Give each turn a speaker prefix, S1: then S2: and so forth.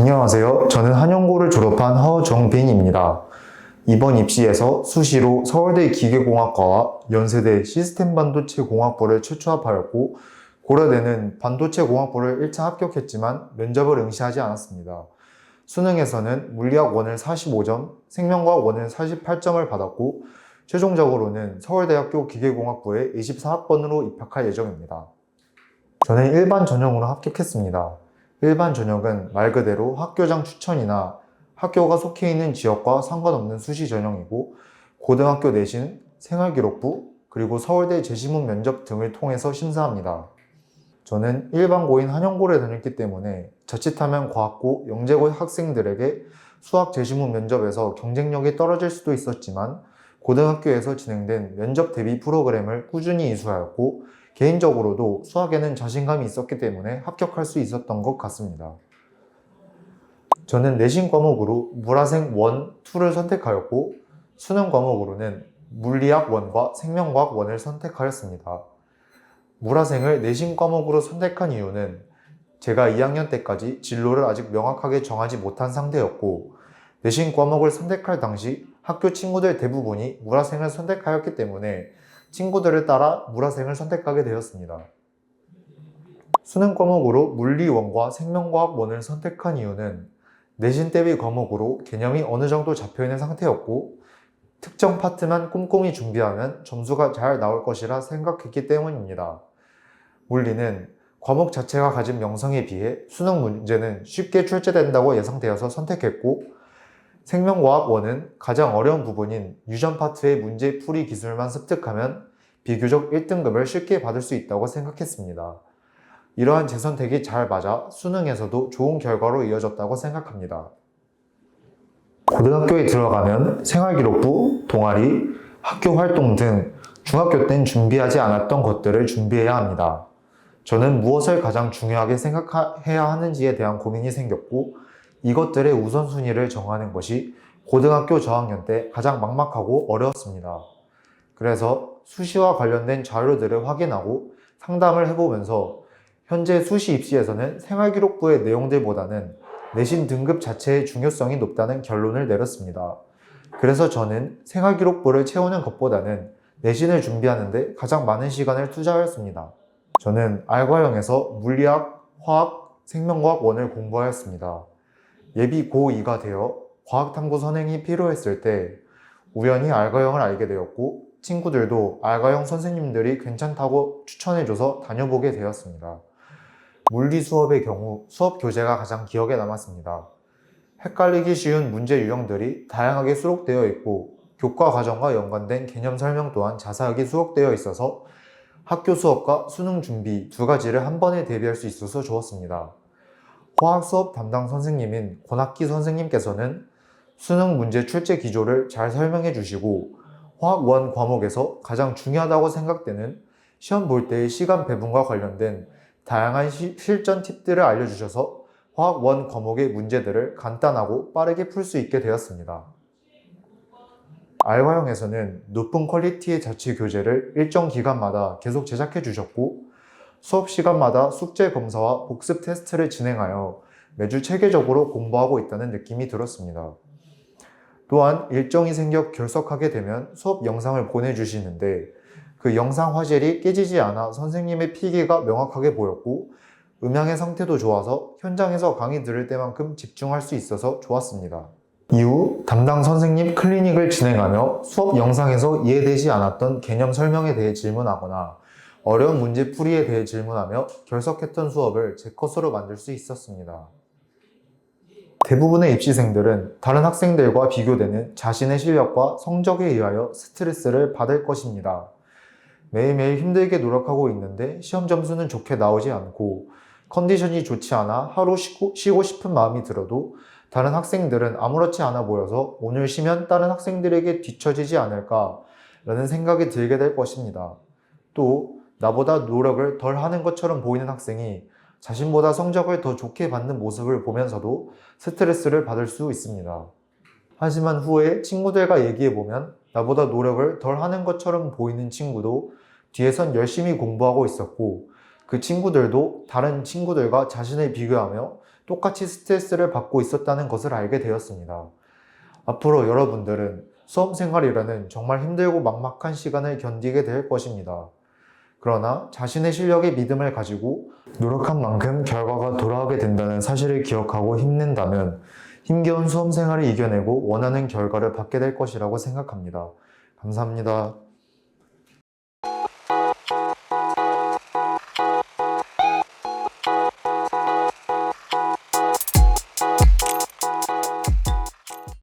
S1: 안녕하세요. 저는 한영고를 졸업한 허정빈입니다. 이번 입시에서 수시로 서울대 기계공학과와 연세대 시스템반도체공학부를 최초합하였고 고려대는 반도체공학부를 1차 합격했지만 면접을 응시하지 않았습니다. 수능에서는 물리학 1을 45점, 생명과학 1을 48점을 받았고 최종적으로는 서울대학교 기계공학부에 24학번으로 입학할 예정입니다. 저는 일반 전형으로 합격했습니다. 일반 전형은 말 그대로 학교장 추천이나 학교가 속해 있는 지역과 상관없는 수시 전형이고 고등학교 내신, 생활기록부, 그리고 서울대 재시문 면접 등을 통해서 심사합니다. 저는 일반고인 한영고를 다녔기 때문에 자칫하면 과학고, 영재고 학생들에게 수학 재시문 면접에서 경쟁력이 떨어질 수도 있었지만 고등학교에서 진행된 면접 대비 프로그램을 꾸준히 이수하였고 개인적으로도 수학에는 자신감이 있었기 때문에 합격할 수 있었던 것 같습니다. 저는 내신 과목으로 물화생 1, 2를 선택하였고 수능 과목으로는 물리학 1과 생명과학 1을 선택하였습니다. 물화생을 내신 과목으로 선택한 이유는 제가 2학년 때까지 진로를 아직 명확하게 정하지 못한 상태였고 내신 과목을 선택할 당시 학교 친구들 대부분이 물화생을 선택하였기 때문에 친구들을 따라 물화생을 선택하게 되었습니다. 수능 과목으로 물리 1과 생명과학 1을 선택한 이유는 내신 대비 과목으로 개념이 어느 정도 잡혀있는 상태였고 특정 파트만 꼼꼼히 준비하면 점수가 잘 나올 것이라 생각했기 때문입니다. 물리는 과목 자체가 가진 명성에 비해 수능 문제는 쉽게 출제된다고 예상되어서 선택했고 생명과학 1은 가장 어려운 부분인 유전 파트의 문제 풀이 기술만 습득하면 비교적 1등급을 쉽게 받을 수 있다고 생각했습니다. 이러한 제 선택이 잘 맞아 수능에서도 좋은 결과로 이어졌다고 생각합니다. 고등학교에 들어가면 생활기록부, 동아리, 학교 활동 등 중학교 땐 준비하지 않았던 것들을 준비해야 합니다. 저는 무엇을 가장 중요하게 생각해야 하는지에 대한 고민이 생겼고 이것들의 우선순위를 정하는 것이 고등학교 저학년 때 가장 막막하고 어려웠습니다. 그래서 수시와 관련된 자료들을 확인하고 상담을 해보면서 현재 수시 입시에서는 생활기록부의 내용들보다는 내신 등급 자체의 중요성이 높다는 결론을 내렸습니다. 그래서 저는 생활기록부를 채우는 것보다는 내신을 준비하는 데 가장 많은 시간을 투자하였습니다. 저는 알과형에서 물리학, 화학, 생명과학 1을 공부하였습니다. 예비 고2가 되어 과학탐구 선행이 필요했을 때 우연히 알과형을 알게 되었고 친구들도 알과형 선생님들이 괜찮다고 추천해줘서 다녀보게 되었습니다. 물리 수업의 경우 수업 교재가 가장 기억에 남았습니다. 헷갈리기 쉬운 문제 유형들이 다양하게 수록되어 있고 교과 과정과 연관된 개념 설명 또한 자세하게 수록되어 있어서 학교 수업과 수능 준비 두 가지를 한 번에 대비할 수 있어서 좋았습니다. 화학 수업 담당 선생님인 권학기 선생님께서는 수능 문제 출제 기조를 잘 설명해 주시고 화학 1 과목에서 가장 중요하다고 생각되는 시험 볼 때의 시간 배분과 관련된 다양한 실전 팁들을 알려주셔서 화학 1 과목의 문제들을 간단하고 빠르게 풀 수 있게 되었습니다. 알과형에서는 높은 퀄리티의 자취 교재를 일정 기간마다 계속 제작해 주셨고 수업 시간마다 숙제 검사와 복습 테스트를 진행하여 매주 체계적으로 공부하고 있다는 느낌이 들었습니다. 또한 일정이 생겨 결석하게 되면 수업 영상을 보내주시는데 그 영상 화질이 깨지지 않아 선생님의 필기가 명확하게 보였고 음향의 상태도 좋아서 현장에서 강의 들을 때만큼 집중할 수 있어서 좋았습니다. 이후 담당 선생님 클리닉을 진행하며 수업 영상에서 이해되지 않았던 개념 설명에 대해 질문하거나 어려운 문제 풀이에 대해 질문하며 결석했던 수업을 제 것으로 만들 수 있었습니다. 대부분의 입시생들은 다른 학생들과 비교되는 자신의 실력과 성적에 의하여 스트레스를 받을 것입니다. 매일매일 힘들게 노력하고 있는데 시험 점수는 좋게 나오지 않고 컨디션이 좋지 않아 하루 쉬고 싶은 마음이 들어도 다른 학생들은 아무렇지 않아 보여서 오늘 쉬면 다른 학생들에게 뒤처지지 않을까 라는 생각이 들게 될 것입니다. 또 나보다 노력을 덜 하는 것처럼 보이는 학생이 자신보다 성적을 더 좋게 받는 모습을 보면서도 스트레스를 받을 수 있습니다. 하지만 후에 친구들과 얘기해보면 나보다 노력을 덜 하는 것처럼 보이는 친구도 뒤에선 열심히 공부하고 있었고 그 친구들도 다른 친구들과 자신을 비교하며 똑같이 스트레스를 받고 있었다는 것을 알게 되었습니다. 앞으로 여러분들은 수험 생활이라는 정말 힘들고 막막한 시간을 견디게 될 것입니다. 그러나 자신의 실력에 믿음을 가지고 노력한 만큼 결과가 돌아오게 된다는 사실을 기억하고 힘낸다면 힘겨운 수험 생활을 이겨내고 원하는 결과를 받게 될 것이라고 생각합니다. 감사합니다.